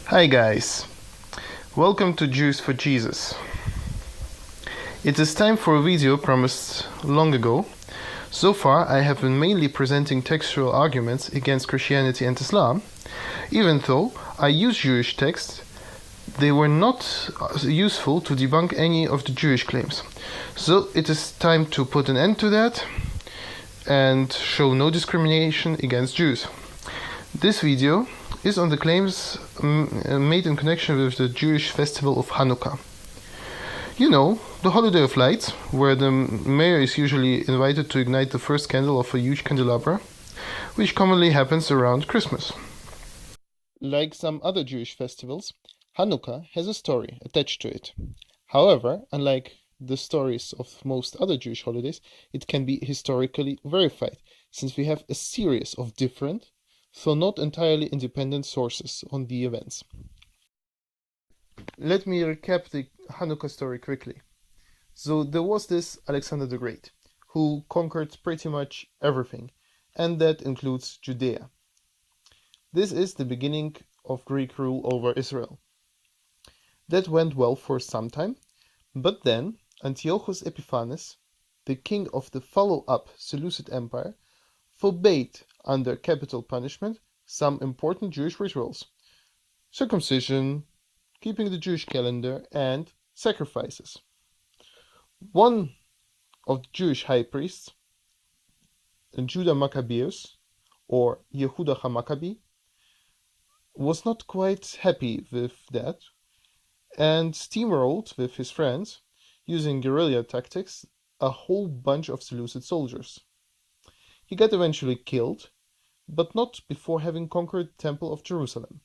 Hi guys, welcome to Jews for Jesus. It is time for a video promised long ago. So far I have been mainly presenting textual arguments against Christianity and Islam. Even though I use Jewish texts, they were not useful to debunk any of the Jewish claims. So it is time to put an end to that and show no discrimination against Jews. This video is on the claims made in connection with the Jewish festival of Hanukkah. You know, the holiday of lights, where the mayor is usually invited to ignite the first candle of a huge candelabra, which commonly happens around Christmas. Like some other Jewish festivals, Hanukkah has a story attached to it. However, unlike the stories of most other Jewish holidays, it can be historically verified, since we have a series of different, though not entirely independent sources on the events. Let me recap the Hanukkah story quickly. So there was this Alexander the Great, who conquered pretty much everything, and that includes Judea. This is the beginning of Greek rule over Israel. That went well for some time, but then Antiochus Epiphanes, the king of the follow-up Seleucid Empire, forbade, under capital punishment, some important Jewish rituals: circumcision, keeping the Jewish calendar, and sacrifices. One of the Jewish high priests, Judah Maccabeus, or Yehuda HaMaccabi, was not quite happy with that, and steamrolled with his friends, using guerrilla tactics, a whole bunch of Seleucid soldiers. He got eventually killed, but not before having conquered the Temple of Jerusalem.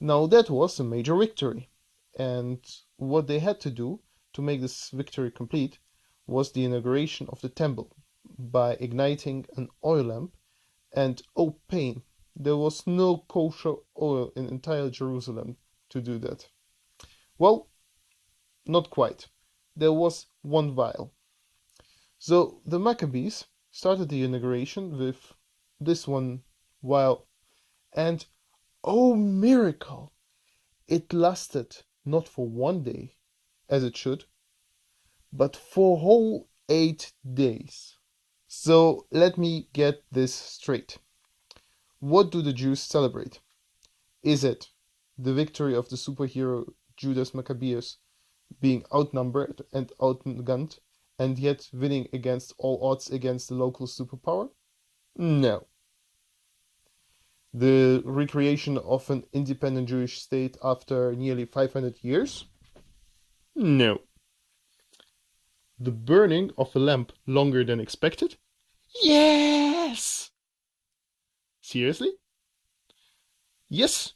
Now that was a major victory, and what they had to do to make this victory complete was the inauguration of the temple by igniting an oil lamp, and oh pain, there was no kosher oil in entire Jerusalem to do that. Well, not quite. There was one vial. So the Maccabees started the inauguration with this one vial, and oh miracle! It lasted not for one day, as it should, but for whole 8 days. So let me get this straight. What do the Jews celebrate? Is it the victory of the superhero Judas Maccabeus being outnumbered and outgunned, and yet winning against all odds against the local superpower? No. The recreation of an independent Jewish state after nearly 500 years? No. The burning of a lamp longer than expected? Yes! Seriously? Yes!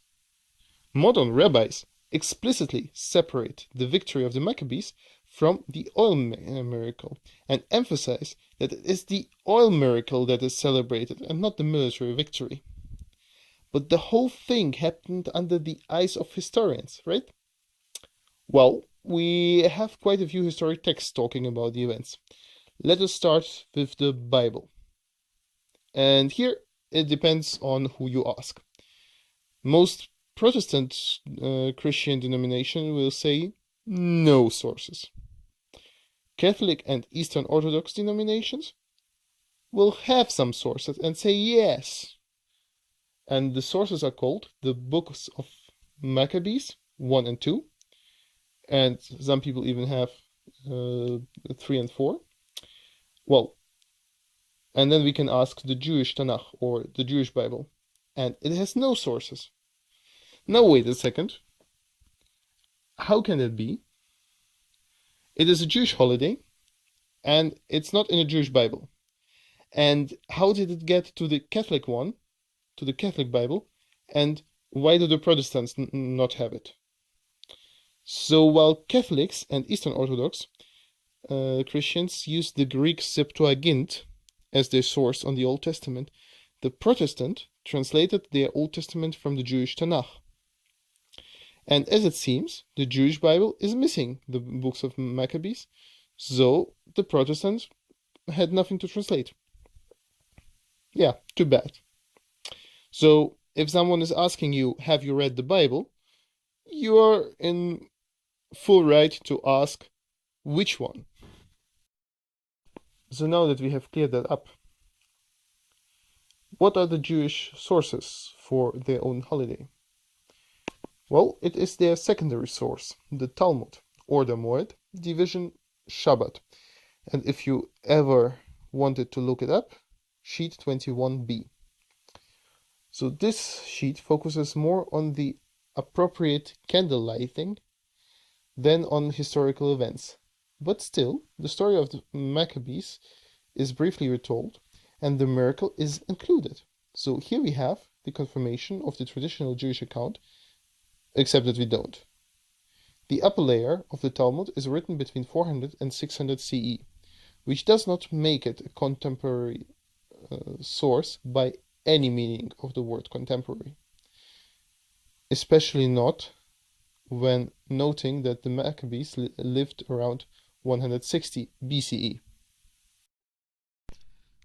Modern rabbis explicitly separate the victory of the Maccabees from the oil miracle, and emphasize that it is the oil miracle that is celebrated and not the military victory. But the whole thing happened under the eyes of historians, right? Well, we have quite a few historic texts talking about the events. Let us start with the Bible. And here it depends on who you ask. Most Protestant Christian denomination will say no sources. Catholic and Eastern Orthodox denominations will have some sources and say yes. And the sources are called the books of Maccabees 1 and 2, and some people even have 3 and 4. Well, and then we can ask the Jewish Tanakh, or the Jewish Bible, and it has no sources. Now wait a second. How can it be? It is a Jewish holiday, and it's not in a Jewish Bible. And how did it get to the Catholic one, to the Catholic Bible, and why do the Protestants not have it? So while Catholics and Eastern Orthodox Christians use the Greek Septuagint as their source on the Old Testament, the Protestant translated their Old Testament from the Jewish Tanakh. And as it seems, the Jewish Bible is missing the books of Maccabees, so the Protestants had nothing to translate. Yeah, too bad. So If someone is asking you, have you read the Bible? You are in full right to ask, which one? So now that we have cleared that up, what are the Jewish sources for their own holiday? Well, it is their secondary source, the Talmud, or the Moed, division Shabbat. And if you ever wanted to look it up, sheet 21b. So this sheet focuses more on the appropriate candle lighting than on historical events. But still, the story of the Maccabees is briefly retold, and the miracle is included. So here we have the confirmation of the traditional Jewish account, except that we don't. The upper layer of the Talmud is written between 400 and 600 CE, which does not make it a contemporary source by any meaning of the word contemporary, especially not when noting that the Maccabees lived around 160 BCE.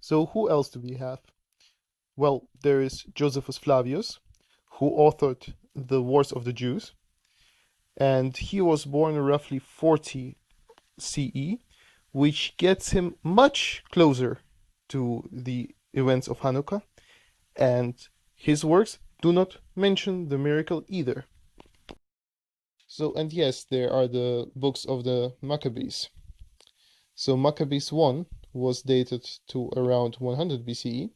So who else do we have? Well, there is Josephus Flavius, who authored the Wars of the Jews, and he was born roughly 40 CE, which gets him much closer to the events of Hanukkah, and his works do not mention the miracle either. So, and yes, there are the books of the Maccabees. So Maccabees 1 was dated to around 100 BCE,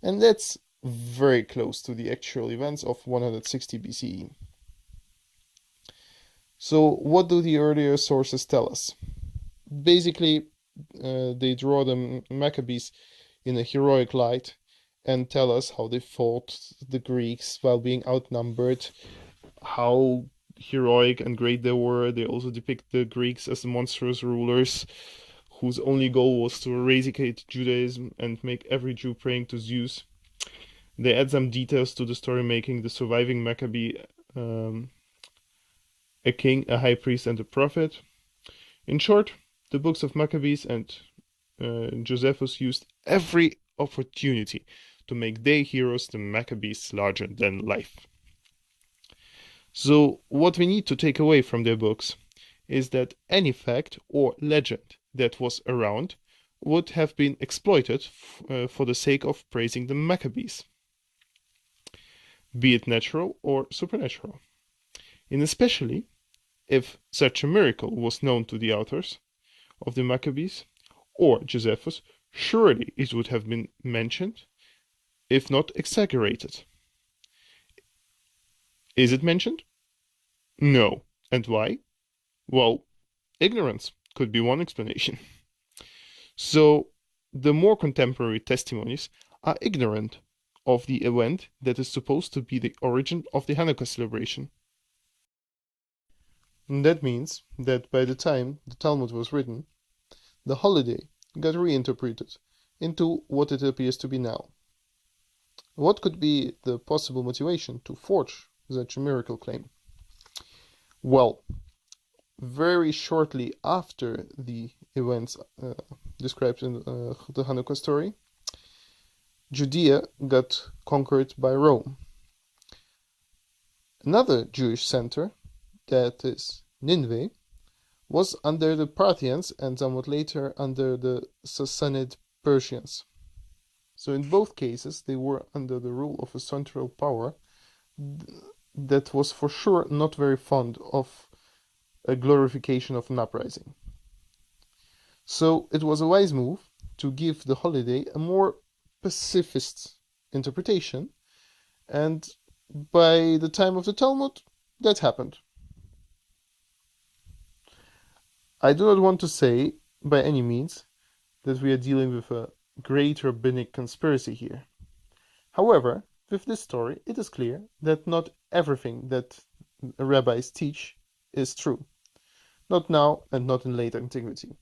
and that's very close to the actual events of 160 BCE. So what do the earlier sources tell us? Basically, they draw the Maccabees in a heroic light and tell us how they fought the Greeks while being outnumbered, how heroic and great they were. They also depict the Greeks as monstrous rulers whose only goal was to eradicate Judaism and make every Jew praying to Zeus. They add some details to the story, making the surviving Maccabee a king, a high priest, and a prophet. In short, the books of Maccabees and Josephus used every opportunity to make their heroes, the Maccabees, larger than life. So what we need to take away from their books is that any fact or legend that was around would have been exploited for the sake of praising the Maccabees, be it natural or supernatural. And especially if such a miracle was known to the authors of the Maccabees or Josephus, surely it would have been mentioned, if not exaggerated. Is it mentioned? No. And why? Well, ignorance could be one explanation. So, the more contemporary testimonies are ignorant of the event that is supposed to be the origin of the Hanukkah celebration. And that means that by the time the Talmud was written, the holiday got reinterpreted into what it appears to be now. What could be the possible motivation to forge such a miracle claim? Well, very shortly after the events described in the Hanukkah story, Judea got conquered by Rome. Another Jewish center, that is Nineveh, was under the Parthians and somewhat later under the Sassanid Persians. So in both cases, they were under the rule of a central power that was for sure not very fond of a glorification of an uprising. So it was a wise move to give the holiday a more pacifist interpretation, and by the time of the Talmud, that happened. I do not want to say, by any means, that we are dealing with a great rabbinic conspiracy here. However, with this story, it is clear that not everything that rabbis teach is true. Not now and not in late antiquity.